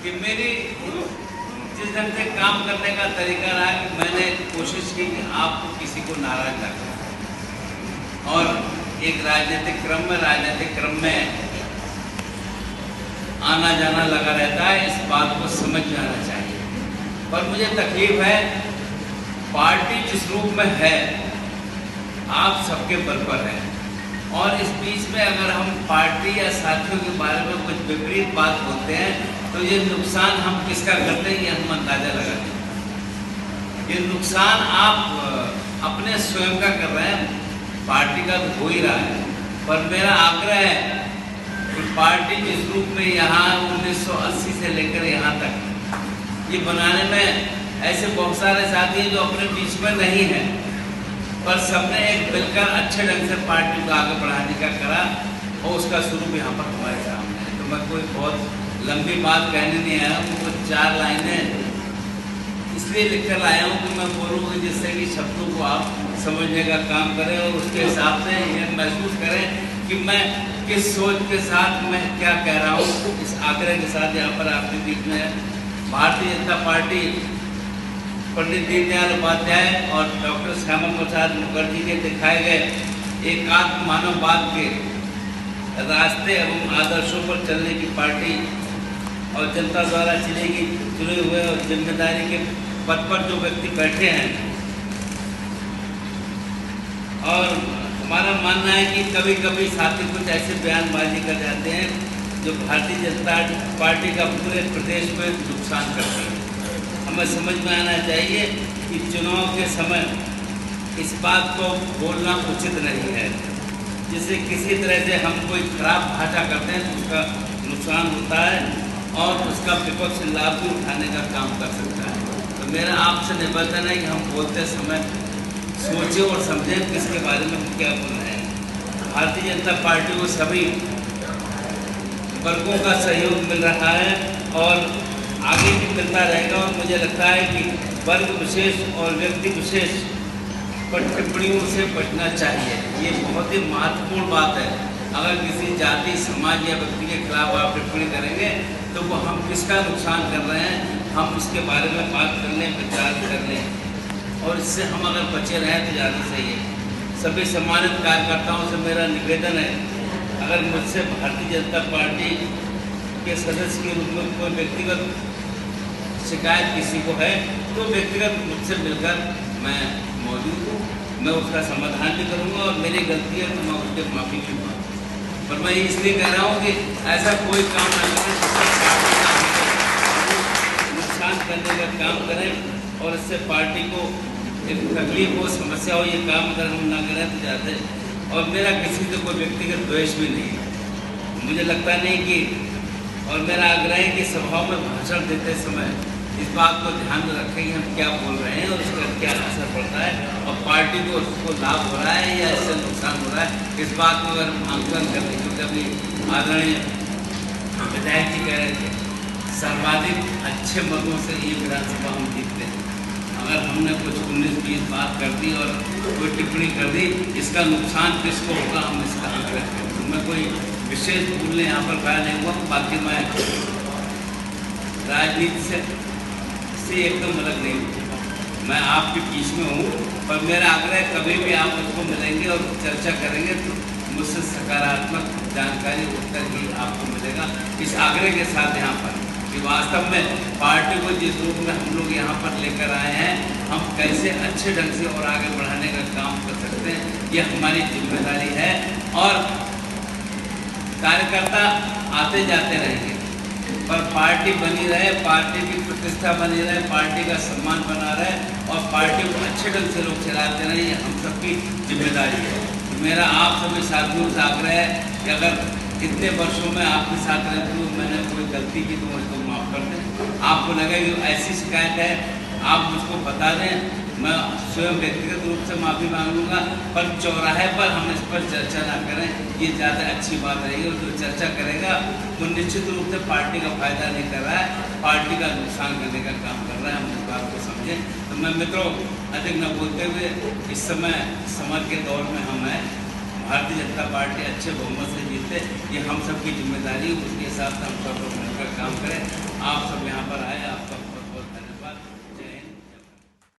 कि मेरी जिस ढंग से काम करने का तरीका रहा कि मैंने कोशिश की कि आपको किसी को नाराज न करें और एक राजनीतिक क्रम में आना जाना लगा रहता है, इस बात को समझ में आना चाहिए। पर मुझे तकलीफ है, पार्टी जिस रूप में है आप सबके बल पर है और इस बीच में अगर हम पार्टी या साथियों के बारे में कुछ विपरीत बात बोलते हैं तो ये नुकसान हम किसका करते हैं ये हम अंदाजा लगाते हैं। ये नुकसान आप अपने स्वयं का कर रहे हैं, पार्टी का तो हो ही रहा है। पर मेरा आग्रह है कि पार्टी जिस रूप में यहाँ 1980 से लेकर यहाँ तक ये बनाने में ऐसे बहुत सारे साथी हैं जो अपने बीच में नहीं हैं, पर सबने एक मिलकर अच्छे ढंग से पार्टी को आगे बढ़ाने का करा और उसका स्वरूप यहाँ पर हमारे सामने है। तो मैं कोई बहुत लंबी बात कहने नहीं आया हूँ, कुछ 4 लाइनें इसलिए लिखकर लाया हूँ कि मैं बोलूँ जिससे कि शब्दों को आप समझने का काम करें और उसके हिसाब से यह महसूस करें कि मैं किस सोच के साथ मैं क्या कह रहा हूँ। इस आग्रह के साथ यहाँ पर आपके बीच में भारतीय जनता पार्टी पंडित दीनदयाल उपाध्याय और डॉक्टर श्यामा प्रसाद मुखर्जी के दिखाए गए एकात्म मानववाद के रास्ते एवं आदर्शों पर चलने की पार्टी और जनता द्वारा चुने हुए और जिम्मेदारी के पद पर जो व्यक्ति बैठे हैं। और हमारा मानना है कि कभी कभी साथी कुछ ऐसे बयानबाजी कर जाते हैं जो भारतीय जनता पार्टी का पूरे प्रदेश में नुकसान करते हैं। हमें समझ में आना चाहिए कि चुनाव के समय इस बात को बोलना उचित नहीं है, जिससे किसी तरह से हम कोई खराब भाषा करते हैं तो उसका नुकसान होता है और उसका विपक्ष लाभ भी उठाने का काम कर सकता है। तो मेरा आपसे निवेदन है कि हम बोलते समय सोचें और समझें किसके बारे में हम क्या बोल रहे हैं। भारतीय जनता पार्टी को सभी वर्गों का सहयोग मिल रहा है और आगे भी मिलता रहेगा और मुझे लगता है कि वर्ग विशेष और व्यक्ति विशेष पर टिप्पणियों से बचना चाहिए। ये बहुत ही महत्वपूर्ण बात है। अगर किसी जाति समाज या व्यक्ति के खिलाफ आप टिप्पणी करेंगे तो वो हम किसका नुकसान कर रहे हैं, हम उसके बारे में बात कर लें, विचार कर लें और इससे हम अगर बचे रहें तो ज़्यादा सही है। सभी सम्मानित कार्यकर्ताओं से मेरा निवेदन है, अगर मुझसे भारतीय जनता पार्टी के सदस्य के रूप में कोई व्यक्तिगत शिकायत किसी को है तो व्यक्तिगत मुझसे मिलकर मैं मौजूद हूँ, मैं उसका समाधान भी करूँगा और मेरी गलती है तो मैं उसके माफ़ी भी मांगूँ। पर मैं इसलिए कह रहा हूँ कि ऐसा कोई काम ना करें नुकसान करने का काम करें और इससे पार्टी को एक तकलीफ हो, समस्या हो, ये काम अगर हम ना करें तो जाते। और मेरा किसी से कोई व्यक्तिगत द्वेष भी नहीं है, मुझे लगता नहीं कि, और मेरा आग्रह है कि सभाओं में भाषण देते समय इस बात को ध्यान में रखें कि हम क्या बोल रहे हैं और उसका क्या असर पड़ता है और पार्टी को उसको लाभ हो रहा है या इससे नुकसान हो रहा है, इस बात को अगर आंकलन कर लें। क्योंकि अभी आदरणीय विधायक जी कह रहे थे सर्वाधिक अच्छे मतों से ये विधानसभा हम जीतते हैं। अगर हमने कुछ 19-20 बात कर दी और कोई टिप्पणी कर दी, इसका नुकसान किसको होगा हम इसका आग्रह करें। तो मैं कोई विशेष भूलने यहाँ पर खड़ा नहीं हुआ, बाकी मैं राजनीति से एकदम अलग नहीं हूँ, मैं आपके बीच में हूँ। पर मेरा आग्रह कभी भी आप मुझको मिलेंगे और चर्चा करेंगे तो मुझसे सकारात्मक जानकारी उत्तर ही आपको मिलेगा। इस आग्रह के साथ यहाँ पर कि वास्तव में पार्टी को जिस रूप में हम लोग यहाँ पर लेकर आए हैं, हम कैसे अच्छे ढंग से और आगे बढ़ाने का काम कर सकते हैं, ये हमारी जिम्मेदारी है। और कार्यकर्ता आते जाते रहेंगे पर पार्टी बनी रहे, पार्टी की प्रतिष्ठा बनी रहे, पार्टी का सम्मान बना रहे और पार्टी को अच्छे ढंग से लोग चलाते रहे, ये हम सबकी जिम्मेदारी है। तो मेरा आप सभी साथियों से आग्रह है कि अगर इतने वर्षों में आपके साथ रहते हुए मैंने कोई गलती की तो मुझको माफ़ कर दें। आपको लगे कि ऐसी शिकायत है आप मुझको बता दें, मैं स्वयं व्यक्तिगत रूप से माफ़ी मांग लूँगा। पर चौराहे पर हम इस पर चर्चा ना करें, ये ज़्यादा अच्छी बात रहेगी। और जो चर्चा करेगा वो निश्चित रूप से पार्टी का फायदा नहीं कर रहा है, पार्टी का नुकसान करने का काम कर रहा है। हम इस बात को समझें। तो मैं मित्रों अधिक न बोलते हुए, इस समय समर के दौर में हम हैं, भारतीय जनता पार्टी अच्छे बहुमत से जीते, ये हम सबकी जिम्मेदारी, उसके हिसाब से हम सब लोग मिलकर काम करें। आप सब यहाँ पर आए, आप